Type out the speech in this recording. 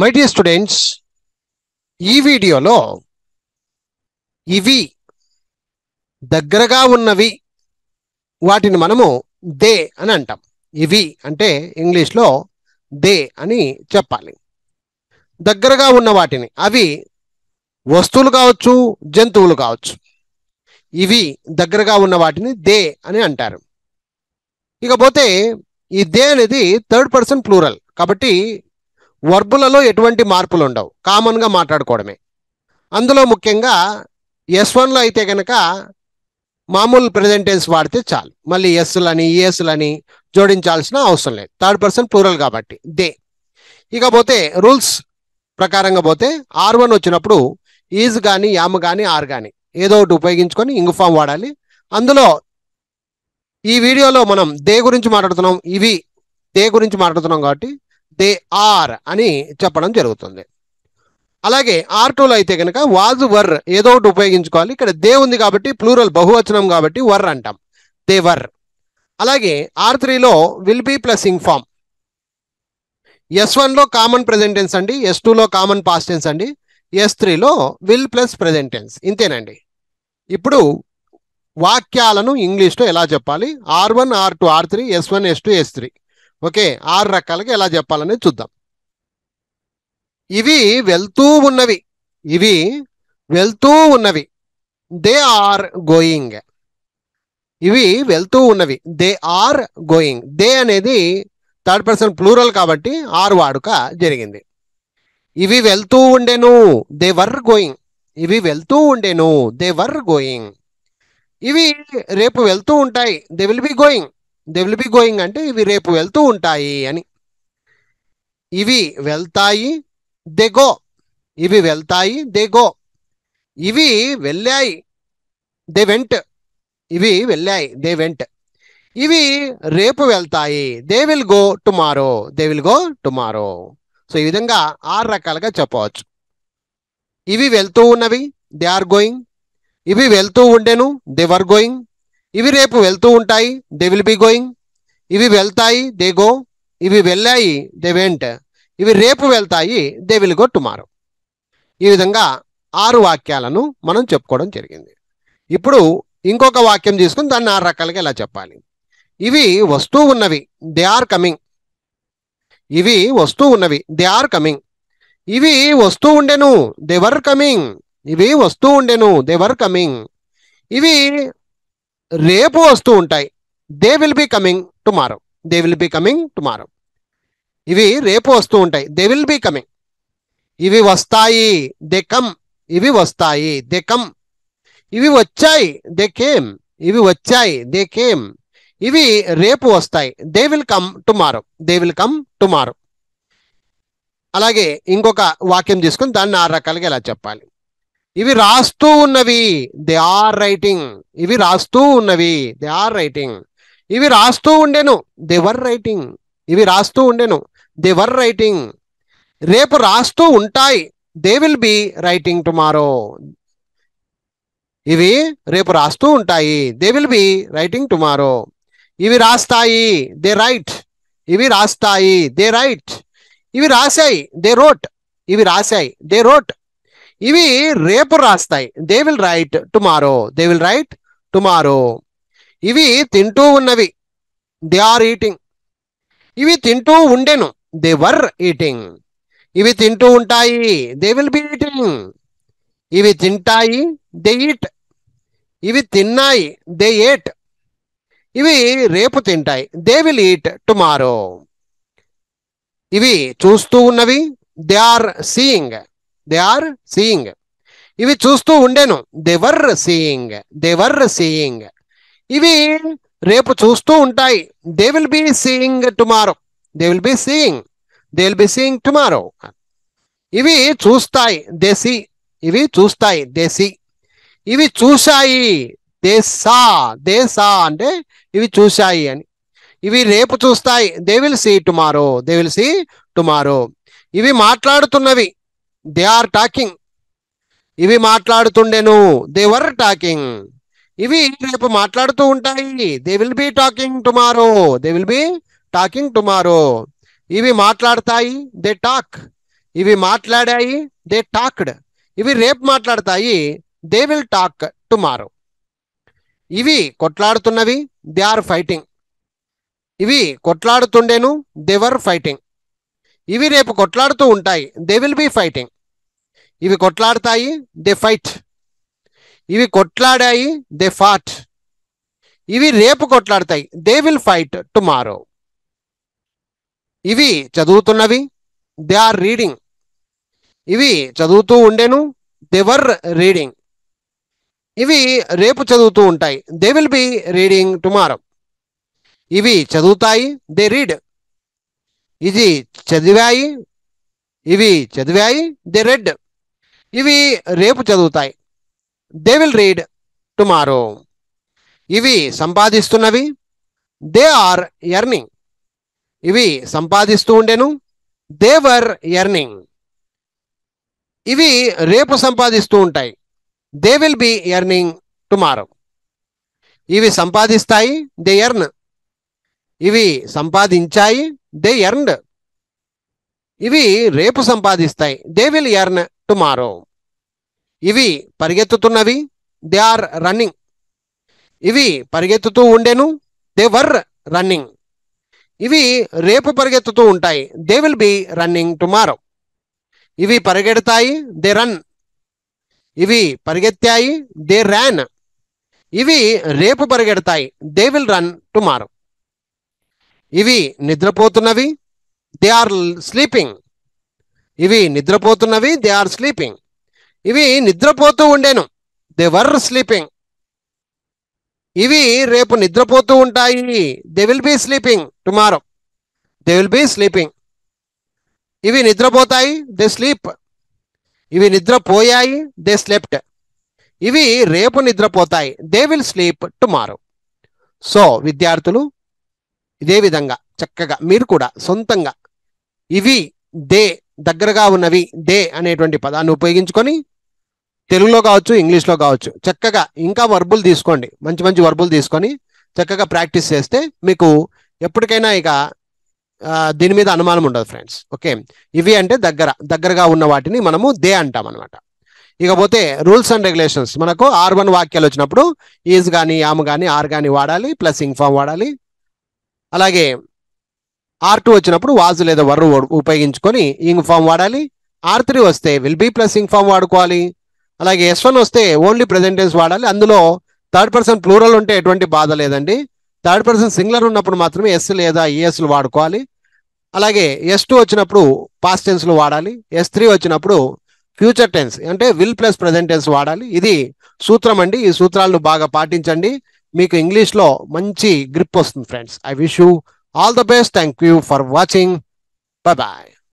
My dear students, ఈ వీడియోలో ఇవి దగ్గరగా ఉన్నవి వాటిని మనము దే అని అంటాం. ఇవి అంటే ఇంగ్లీష్లో దే అని చెప్పాలి. దగ్గరగా ఉన్న వాటిని, అవి వస్తువులు కావచ్చు, జంతువులు కావచ్చు. ఇవి దగ్గరగా ఉన్న వాటిని దే అని అంటారు. ఇకపోతే ఈ దే అనేది థర్డ్ పర్సన్ ప్లూరల్ కాబట్టి వర్బులలో ఎటువంటి మార్పులు ఉండవు, కామన్గా మాట్లాడుకోవడమే. అందులో ముఖ్యంగా S1లో అయితే కనుక మామూలు ప్రెజెంట్ టెన్స్ వాడితే చాలు, మళ్ళీ ఎస్లని ఈఎస్లని జోడించాల్సిన అవసరం లేదు. థర్డ్ పర్సన్ ప్లూరల్ కాబట్టి దే. ఇకపోతే రూల్స్ ప్రకారంగా పోతే R1 వచ్చినప్పుడు ఈజ్ కానీ యామ్ కానీ ఆర్ కానీ ఏదో ఒకటి ఉపయోగించుకొని ఇంగ్ ఫామ్ వాడాలి. అందులో ఈ వీడియోలో మనం దే గురించి మాట్లాడుతున్నాం, ఇవి దే గురించి మాట్లాడుతున్నాం కాబట్టి దే ఆర్ అని చెప్పడం జరుగుతుంది. అలాగే R2లో అయితే కనుక వాజ్ వర్ ఏదో ఒకటి ఉపయోగించుకోవాలి. ఇక్కడ దే ఉంది కాబట్టి ప్లూరల్ బహువచనం కాబట్టి వర్ అంటాం, దే వర్. అలాగే R3లో will be plus ing form. S1లో కామన్ ప్రెజెంట్ టెన్స్ అండి, S2లో కామన్ పాస్ట్ టెన్స్ అండి, S3లో విల్ ప్లస్ ప్రెజెంట్ టెన్స్. ఇంతేనండి. ఇప్పుడు వాక్యాలను ఇంగ్లీష్లో ఎలా చెప్పాలి, R1 R2 R3 S1 S2 S3 okay, 6 రకాలుగా ఎలా చెప్పాలనేది చూద్దాం. ఇవి వెళ్తూ ఉన్నవి, ఇవి వెళ్తూ ఉన్నవి, దే ఆర్ గోయింగ్. ఇవి వెళ్తూ ఉన్నవి, దే ఆర్ గోయింగ్. దే అనేది థర్డ్ పర్సన్ ప్లూరల్ కాబట్టి ఆర్ వాడుక జరిగింది. ఇవి వెళ్తూ ఉండెను, దే వర్ గోయింగ్. ఇవి వెళ్తూ ఉండెను, దే వర్ గోయింగ్. ఇవి రేపు వెళ్తూ ఉంటాయి, they will be going. They will be going అంటే ఇవి రేపు వెళ్తూ ఉంటాయి అని. ఇవి వెళ్తాయి, దే గో. ఇవి వెళ్తాయి, దే గో. ఇవి వెళ్ళాయి, దే వెంట్. ఇవి వెళ్ళాయి, దే వెంట్. ఇవి రేపు వెళ్తాయి, they will go tomorrow. They will go tomorrow. So ఈ విధంగా 6 రకాలుగా చెప్పవచ్చు. ఇవి వెళ్తూ ఉన్నవి, దే ఆర్ గోయింగ్. ఇవి వెళ్తూ ఉండెను, దే వర్ గోయింగ్. ఇవి రేపు వెళ్తూ ఉంటాయి, దే విల్ బి గోయింగ్. ఇవి వెళ్తాయి, దే గో. ఇవి వెళ్ళాయి, దే వెంట్. ఇవి రేపు వెళ్తాయి, దే విల్ గో టుమారో. ఈ విధంగా 6 వాక్యాలను మనం చెప్పుకోవడం జరిగింది. ఇప్పుడు ఇంకొక వాక్యం తీసుకుని దాన్ని 6 రకాలుగా ఎలా చెప్పాలి. ఇవి వస్తూ ఉన్నవి, దే ఆర్ కమింగ్. ఇవి వస్తూ ఉన్నవి, దే ఆర్ కమింగ్. ఇవి వస్తూ ఉండెను, దే వర్ కమింగ్. ఇవి వస్తూ ఉండెను, దే వర్ కమింగ్. ఇవి రేపు వస్తూ ఉంటాయి, they will be coming tomorrow. They will be coming tomorrow. ఇవి రేపు వస్తూ ఉంటాయి, దే విల్ బి కమింగ్. ఇవి వస్తాయి, దే కమ్. ఇవి వస్తాయి, దే కమ్. ఇవి వచ్చాయి, దే కేమ్. ఇవి వచ్చాయి, దే కేమ్. ఇవి రేపు వస్తాయి, they will come tomorrow. They will come tomorrow. అలాగే ఇంకొక వాక్యం తీసుకుని దాన్ని 6 రకాలుగా ఎలా చెప్పాలి. ఇవి రాస్తూ ఉన్నవి, దే ఆర్ రైటింగ్. ఇవి రాస్తూ ఉన్నవి, దే ఆర్ రైటింగ్. ఇవి రాస్తూ ఉండెను, దే వర్ రైటింగ్. ఇవి రాస్తూ ఉండెను, దే వర్ రైటింగ్. రేపు రాస్తూ ఉంటాయి, they will be writing tomorrow. ఇవి రేపు రాస్తూ ఉంటాయి, they will be writing tomorrow. ఇవి రాస్తాయి, దే రైట్. ఇవి రాస్తాయి, దే రైట్. ఇవి రాశాయి, దే రోట్. ఇవి రాశాయి, దే రోట్. ఇవి రేపు రాస్తాయి, they will write tomorrow. They will write tomorrow. ఇవి తింటూ ఉన్నవి, దే ఆర్ ఈటింగ్. ఇవి తింటూ ఉండెను, దే వర్ ఈటింగ్. ఇవి తింటూ ఉంటాయి, దే విల్ బి ఈటింగ్. ఇవి తింటాయి, దే ఈట్. ఇవి తిన్నాయి, దే ఏట్. ఇవి రేపు తింటాయి, దే విల్ ఈట్ టుమారో. ఇవి చూస్తూ ఉన్నవి, they are seeing. They are seeing. ఇవి చూస్తూ ఉండెను, they were seeing. They were seeing. ఇవి రేపు చూస్తూ ఉంటాయి, they will be seeing tomorrow. They will be seeing. They will be seeing tomorrow. ఇవి చూస్తాయి, దే సీ. ఇవి చూస్తాయి, దే సీ. ఇవి చూశాయి, దే సా. దే సా అంటే ఇవి చూశాయి అని. ఇవి రేపు చూస్తాయి, they will see tomorrow. They will see tomorrow. ఇవి మాట్లాడుతున్నవి, దే ఆర్ టాకింగ్. ఇవి మాట్లాడుతుండెను, దే వర్ టాకింగ్. ఇవి రేపు మాట్లాడుతూ ఉంటాయి, they will be talking tomorrow. They will be talking tomorrow. ఇవి మాట్లాడతాయి, దే టాక్. ఇవి మాట్లాడాయి, దే టాక్డ్. ఇవి రేపు మాట్లాడతాయి, దే విల్ టాక్ టుమారో. ఇవి కొట్లాడుతున్నవి, దే ఆర్ ఫైటింగ్. ఇవి కొట్లాడుతుండేను, దే వర్ ఫైటింగ్. ఇవి రేపు కొట్లాడుతూ ఉంటాయి, దే విల్ బి ఫైటింగ్. ఇవి కొట్లాడతాయి, దే ఫైట్. ఇవి కొట్లాడాయి, దే ఫాట్. ఇవి రేపు కొట్లాడతాయి, దే విల్ ఫైట్ టుమారో. ఇవి చదువుతున్నవి, దే ఆర్ రీడింగ్. ఇవి చదువుతూ ఉండేను, దే వర్ రీడింగ్. ఇవి రేపు చదువుతూ ఉంటాయి, they will B reading tomorrow. ఇవి చదువుతాయి, దే రీడ్. ఇది చదివాయి, ఇవి చదివాయి, దే రెడ్. ఇవి రేపు చదువుతాయి, దే విల్ రీడ్ టుమారో. ఇవి సంపాదిస్తున్నవి, దే ఆర్ ఎర్నింగ్. ఇవి సంపాదిస్తూ ఉండేను, దే వర్ ఎర్నింగ్. ఇవి రేపు సంపాదిస్తూ ఉంటాయి, they will B earning tomorrow. ఇవి సంపాదిస్తాయి, దే ఎర్న్. ఇవి సంపాదించాయి, దే ఎర్న్డ్. ఇవి రేపు సంపాదిస్తాయి, దే విల్ ఎర్న్ టుమారో. ఇవి పరిగెత్తుతున్నవి, దే ఆర్ రన్నింగ్. ఇవి పరిగెత్తుతూ ఉండేను, దే వర్ రన్నింగ్. ఇవి రేపు పరిగెత్తుతూ ఉంటాయి, they will be running tomorrow. ఇవి పరిగెడతాయి, దే రన్. ఇవి పరిగెత్తాయి, దే ర్యాన్. ఇవి రేపు పరిగెడతాయి, దే విల్ రన్ టుమారో. ఇవి నిద్రపోతున్నవి, దే ఆర్ స్లీపింగ్. ఇవి నిద్రపోతున్నవి, దే ఆర్ స్లీపింగ్. ఇవి నిద్రపోతూ ఉండేను, దే వర్ స్లీపింగ్. ఇవి రేపు నిద్రపోతూ ఉంటాయి, they will B sleeping tomorrow. They will B sleeping. ఇవి నిద్రపోతాయి, దే స్లీప్. ఇవి నిద్రపోయాయి, దే స్లెప్ట్. ఇవి రేపు నిద్రపోతాయి, they will sleep tomorrow. So విద్యార్థులు, ఇదే విధంగా చక్కగా మీరు కూడా సొంతంగా ఇవి, దే, దగ్గరగా ఉన్నవి, దే అనేటువంటి పదాన్ని ఉపయోగించుకొని తెలుగులో కావచ్చు, ఇంగ్లీష్లో కావచ్చు, చక్కగా ఇంకా వర్బులు తీసుకోండి, మంచి మంచి వర్బులు తీసుకొని చక్కగా ప్రాక్టీస్ చేస్తే మీకు ఎప్పటికైనా ఇక దీని మీద అనుమానం ఉండదు ఫ్రెండ్స్. ఓకే, ఇవి అంటే దగ్గరగా ఉన్న వాటిని మనము దే అంటాం అనమాట. ఇకపోతే రూల్స్ అండ్ రెగ్యులేషన్స్, మనకు R1 వాక్యాలు వచ్చినప్పుడు ఈజ్ కానీ, యామ్ కానీ, ఆర్ కానీ వాడాలి, ప్లస్ ఇంగ్ ఫామ్ వాడాలి. అలాగే R2 వచ్చినప్పుడు వాజ్ లేదా వర్ ఉపయోగించుకొని ఇంగ్ ఫామ్ వాడాలి. R3 వస్తే will be plus ing form వాడుకోవాలి. అలాగే S1 వస్తే ఓన్లీ ప్రెజెంట్ టెన్స్ వాడాలి. అందులో థర్డ్ పర్సన్ ప్లూరల్ ఉంటే ఎటువంటి బాధ లేదండి. థర్డ్ పర్సన్ సింగులర్ ఉన్నప్పుడు మాత్రమే ఎస్ లేదా ఈఎస్లు వాడుకోవాలి. అలాగే S2 వచ్చినప్పుడు పాస్ట్ టెన్స్లు వాడాలి. S3 వచ్చినప్పుడు ఫ్యూచర్ టెన్స్ అంటే విల్ ప్లస్ ప్రెజెంట్ టెన్స్ వాడాలి. ఇది సూత్రం అండి. ఈ సూత్రాలను బాగా పాటించండి, మీకు ఇంగ్లీష్లో మంచి గ్రిప్ వస్తుంది friends. I wish you all the best. Thank you for watching. Bye bye.